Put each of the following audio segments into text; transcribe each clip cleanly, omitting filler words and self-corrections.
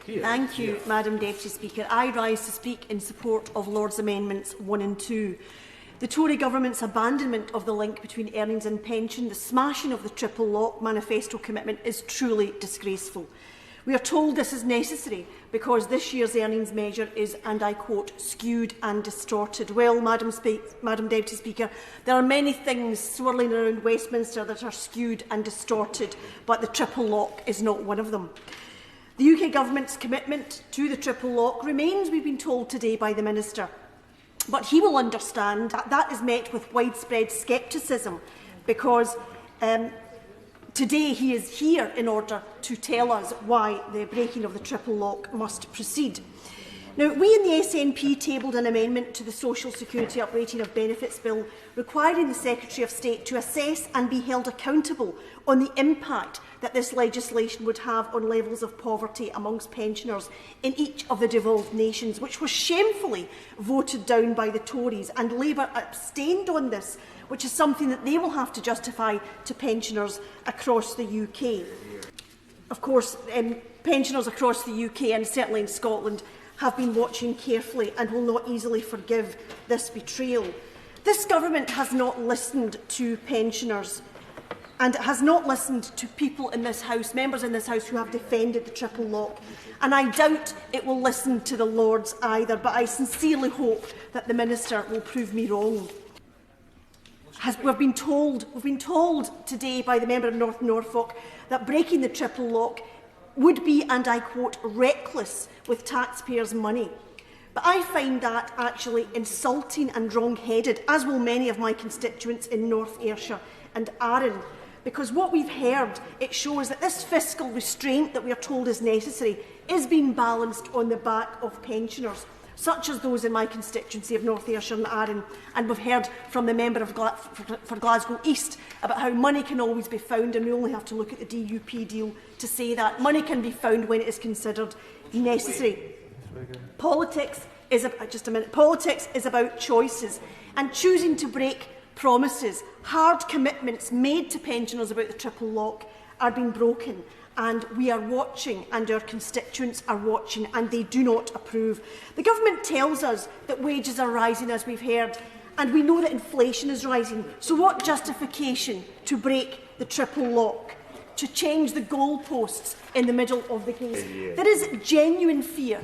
Thank you, Madam Deputy Speaker. I rise to speak in support of Lord's Amendments 1 and 2. The Tory Government's abandonment of the link between earnings and pension, the smashing of the triple lock manifesto commitment is truly disgraceful. We are told this is necessary because this year's earnings measure is, and I quote, skewed and distorted. Well, Madam Deputy Speaker, there are many things swirling around Westminster that are skewed and distorted, but the triple lock is not one of them. The UK Government's commitment to the triple lock remains, we've been told today by the Minister. But he will understand that that is met with widespread scepticism because today he is here in order to tell us why the breaking of the triple lock must proceed. Now, we in the SNP tabled an amendment to the Social Security Uprating of Benefits Bill requiring the Secretary of State to assess and be held accountable on the impact that this legislation would have on levels of poverty amongst pensioners in each of the devolved nations, which was shamefully voted down by the Tories, and Labour abstained on this, which is something that they will have to justify to pensioners across the UK. Of course, pensioners across the UK, and certainly in Scotland, have been watching carefully and will not easily forgive this betrayal. This government has not listened to pensioners, and it has not listened to people in this House, members in this House who have defended the triple lock. And I doubt it will listen to the Lords either, but I sincerely hope that the Minister will prove me wrong. We've been told today by the member of North Norfolk that breaking the triple lock would be, and I quote, reckless with taxpayers' money. But I find that actually insulting and wrong-headed, as will many of my constituents in North Ayrshire and Arran, because what we've heard, it shows that this fiscal restraint that we are told is necessary is being balanced on the back of pensioners, such as those in my constituency of North Ayrshire and Arran. And we've heard from the member for Glasgow East about how money can always be found, and we only have to look at the DUP deal to say that. Money can be found when it is considered necessary. Politics is about choices, and choosing to break promises, hard commitments made to pensioners about the triple lock are being broken. And we are watching, and our constituents are watching, and they do not approve. The government tells us that wages are rising, as we've heard, and we know that inflation is rising. So what justification to break the triple lock, to change the goalposts in the middle of the game? There is genuine fear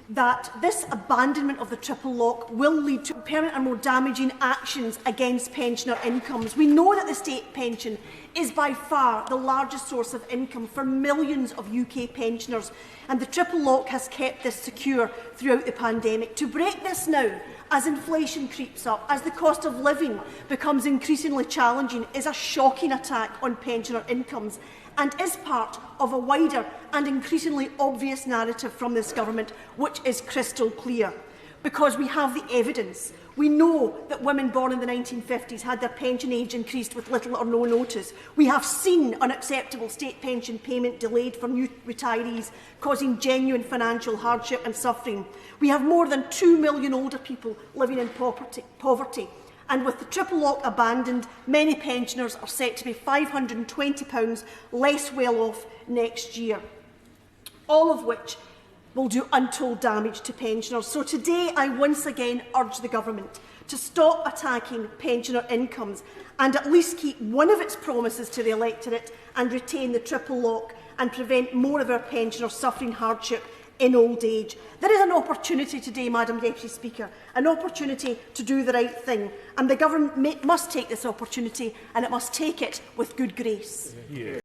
that this abandonment of the triple lock will lead to permanent and more damaging actions against pensioner incomes. We know that the state pension is by far the largest source of income for millions of UK pensioners, and the triple lock has kept this secure throughout the pandemic. To break this now, as inflation creeps up, as the cost of living becomes increasingly challenging, is a shocking attack on pensioner incomes, and is part of a wider and increasingly obvious narrative from this government, which is crystal clear. Because we have the evidence. We know that women born in the 1950s had their pension age increased with little or no notice. We have seen unacceptable state pension payment delayed for new retirees, causing genuine financial hardship and suffering. We have more than 2 million older people living in poverty. And with the triple lock abandoned, many pensioners are set to be £520 less well off next year, all of which will do untold damage to pensioners. So today I once again urge the government to stop attacking pensioner incomes and at least keep one of its promises to the electorate and retain the triple lock and prevent more of our pensioners suffering hardship in old age. There is an opportunity today, Madam Deputy Speaker, an opportunity to do the right thing, and the government must take this opportunity, and it must take it with good grace.